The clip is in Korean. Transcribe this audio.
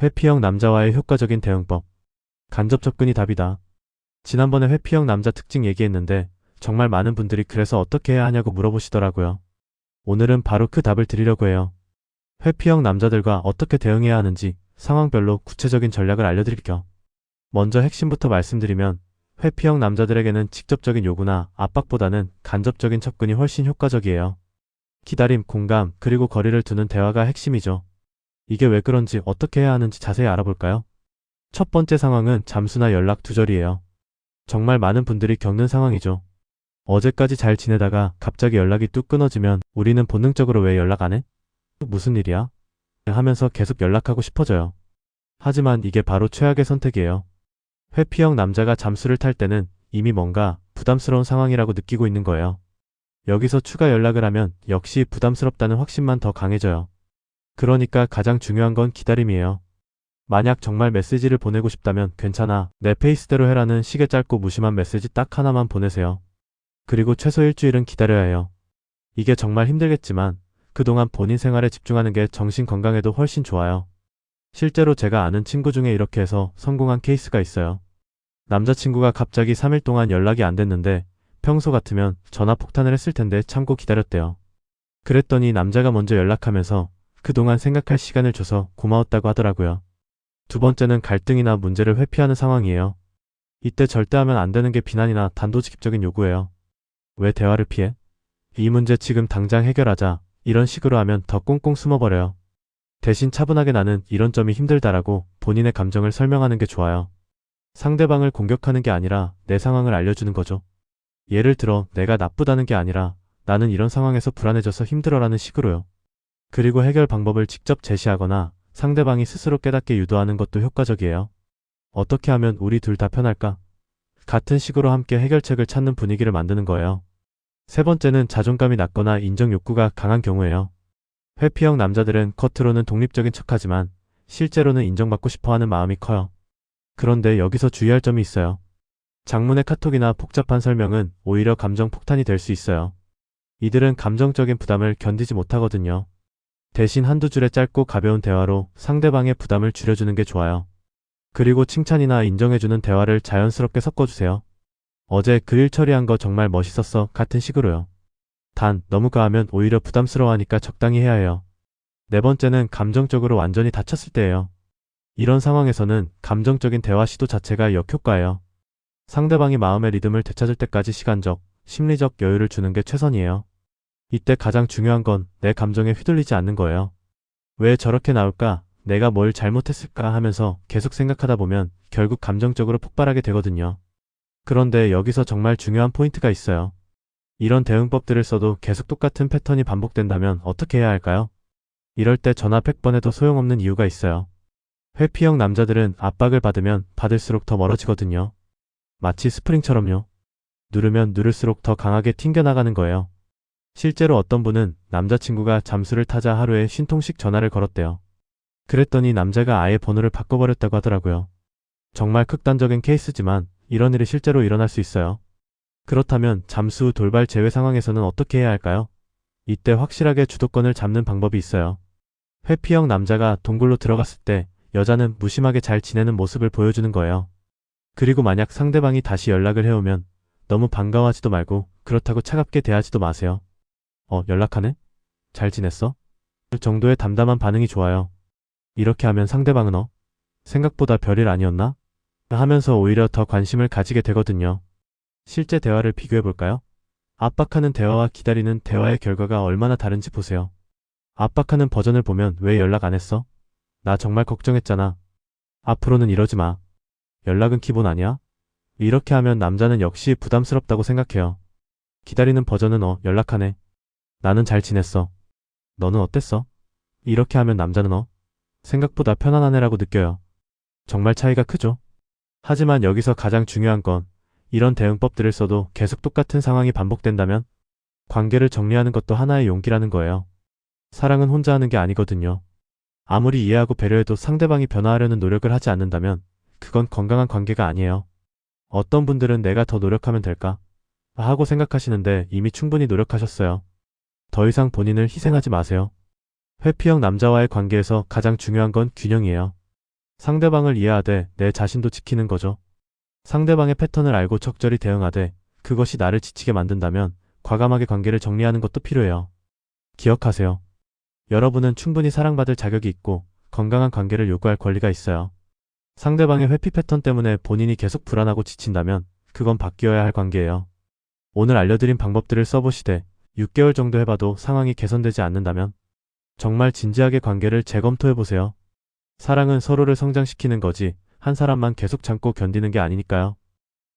회피형 남자와의 효과적인 대응법. 간접 접근이 답이다. 지난번에 회피형 남자 특징 얘기했는데 정말 많은 분들이 그래서 어떻게 해야 하냐고 물어보시더라고요. 오늘은 바로 그 답을 드리려고 해요. 회피형 남자들과 어떻게 대응해야 하는지 상황별로 구체적인 전략을 알려드릴게요. 먼저 핵심부터 말씀드리면 회피형 남자들에게는 직접적인 요구나 압박보다는 간접적인 접근이 훨씬 효과적이에요. 기다림, 공감, 그리고 거리를 두는 대화가 핵심이죠. 이게 왜 그런지 어떻게 해야 하는지 자세히 알아볼까요? 첫 번째 상황은 잠수나 연락 두절이에요. 정말 많은 분들이 겪는 상황이죠. 어제까지 잘 지내다가 갑자기 연락이 뚝 끊어지면 우리는 본능적으로 왜 연락 안 해? 무슨 일이야? 하면서 계속 연락하고 싶어져요. 하지만 이게 바로 최악의 선택이에요. 회피형 남자가 잠수를 탈 때는 이미 뭔가 부담스러운 상황이라고 느끼고 있는 거예요. 여기서 추가 연락을 하면 역시 부담스럽다는 확신만 더 강해져요. 그러니까 가장 중요한 건 기다림이에요. 만약 정말 메시지를 보내고 싶다면 괜찮아, 내 페이스대로 해라는 식의 짧고 무심한 메시지 딱 하나만 보내세요. 그리고 최소 일주일은 기다려야 해요. 이게 정말 힘들겠지만 그동안 본인 생활에 집중하는 게 정신 건강에도 훨씬 좋아요. 실제로 제가 아는 친구 중에 이렇게 해서 성공한 케이스가 있어요. 남자친구가 갑자기 3일 동안 연락이 안 됐는데 평소 같으면 전화 폭탄을 했을 텐데 참고 기다렸대요. 그랬더니 남자가 먼저 연락하면서 그동안 생각할 시간을 줘서 고마웠다고 하더라고요. 두 번째는 갈등이나 문제를 회피하는 상황이에요. 이때 절대 하면 안 되는 게 비난이나 단도직입적인 요구예요. 왜 대화를 피해? 이 문제 지금 당장 해결하자. 이런 식으로 하면 더 꽁꽁 숨어버려요. 대신 차분하게 나는 이런 점이 힘들다라고 본인의 감정을 설명하는 게 좋아요. 상대방을 공격하는 게 아니라 내 상황을 알려주는 거죠. 예를 들어 내가 나쁘다는 게 아니라 나는 이런 상황에서 불안해져서 힘들어라는 식으로요. 그리고 해결 방법을 직접 제시하거나 상대방이 스스로 깨닫게 유도하는 것도 효과적이에요. 어떻게 하면 우리 둘 다 편할까? 같은 식으로 함께 해결책을 찾는 분위기를 만드는 거예요. 세 번째는 자존감이 낮거나 인정 욕구가 강한 경우예요. 회피형 남자들은 겉으로는 독립적인 척하지만 실제로는 인정받고 싶어하는 마음이 커요. 그런데 여기서 주의할 점이 있어요. 장문의 카톡이나 복잡한 설명은 오히려 감정 폭탄이 될 수 있어요. 이들은 감정적인 부담을 견디지 못하거든요. 대신 한두 줄의 짧고 가벼운 대화로 상대방의 부담을 줄여주는 게 좋아요. 그리고 칭찬이나 인정해주는 대화를 자연스럽게 섞어주세요. 어제 그 일 처리한 거 정말 멋있었어 같은 식으로요. 단 너무 과하면 오히려 부담스러워하니까 적당히 해야 해요. 네 번째는 감정적으로 완전히 다쳤을 때예요. 이런 상황에서는 감정적인 대화 시도 자체가 역효과예요. 상대방이 마음의 리듬을 되찾을 때까지 시간적, 심리적 여유를 주는 게 최선이에요. 이때 가장 중요한 건 내 감정에 휘둘리지 않는 거예요. 왜 저렇게 나올까? 내가 뭘 잘못했을까? 하면서 계속 생각하다 보면 결국 감정적으로 폭발하게 되거든요. 그런데 여기서 정말 중요한 포인트가 있어요. 이런 대응법들을 써도 계속 똑같은 패턴이 반복된다면 어떻게 해야 할까요? 이럴 때 전화 100번 해도 소용없는 이유가 있어요. 회피형 남자들은 압박을 받으면 받을수록 더 멀어지거든요. 마치 스프링처럼요. 누르면 누를수록 더 강하게 튕겨나가는 거예요. 실제로 어떤 분은 남자친구가 잠수를 타자 하루에 50통씩 전화를 걸었대요. 그랬더니 남자가 아예 번호를 바꿔버렸다고 하더라고요. 정말 극단적인 케이스지만 이런 일이 실제로 일어날 수 있어요. 그렇다면 잠수 후 돌발 제외 상황에서는 어떻게 해야 할까요? 이때 확실하게 주도권을 잡는 방법이 있어요. 회피형 남자가 동굴로 들어갔을 때 여자는 무심하게 잘 지내는 모습을 보여주는 거예요. 그리고 만약 상대방이 다시 연락을 해오면 너무 반가워하지도 말고 그렇다고 차갑게 대하지도 마세요. 연락하네? 잘 지냈어? 그 정도의 담담한 반응이 좋아요. 이렇게 하면 상대방은 생각보다 별일 아니었나? 하면서 오히려 더 관심을 가지게 되거든요. 실제 대화를 비교해볼까요? 압박하는 대화와 기다리는 대화의 결과가 얼마나 다른지 보세요. 압박하는 버전을 보면 왜 연락 안 했어? 나 정말 걱정했잖아. 앞으로는 이러지 마. 연락은 기본 아니야? 이렇게 하면 남자는 역시 부담스럽다고 생각해요. 기다리는 버전은 연락하네. 나는 잘 지냈어. 너는 어땠어? 이렇게 하면 남자는 생각보다 편안한 애라고 느껴요. 정말 차이가 크죠? 하지만 여기서 가장 중요한 건 이런 대응법들을 써도 계속 똑같은 상황이 반복된다면 관계를 정리하는 것도 하나의 용기라는 거예요. 사랑은 혼자 하는 게 아니거든요. 아무리 이해하고 배려해도 상대방이 변화하려는 노력을 하지 않는다면 그건 건강한 관계가 아니에요. 어떤 분들은 내가 더 노력하면 될까? 하고 생각하시는데 이미 충분히 노력하셨어요. 더 이상 본인을 희생하지 마세요. 회피형 남자와의 관계에서 가장 중요한 건 균형이에요. 상대방을 이해하되 내 자신도 지키는 거죠. 상대방의 패턴을 알고 적절히 대응하되 그것이 나를 지치게 만든다면 과감하게 관계를 정리하는 것도 필요해요. 기억하세요. 여러분은 충분히 사랑받을 자격이 있고 건강한 관계를 요구할 권리가 있어요. 상대방의 회피 패턴 때문에 본인이 계속 불안하고 지친다면 그건 바뀌어야 할 관계예요. 오늘 알려드린 방법들을 써보시되 6개월 정도 해봐도 상황이 개선되지 않는다면 정말 진지하게 관계를 재검토해보세요. 사랑은 서로를 성장시키는 거지 한 사람만 계속 참고 견디는 게 아니니까요.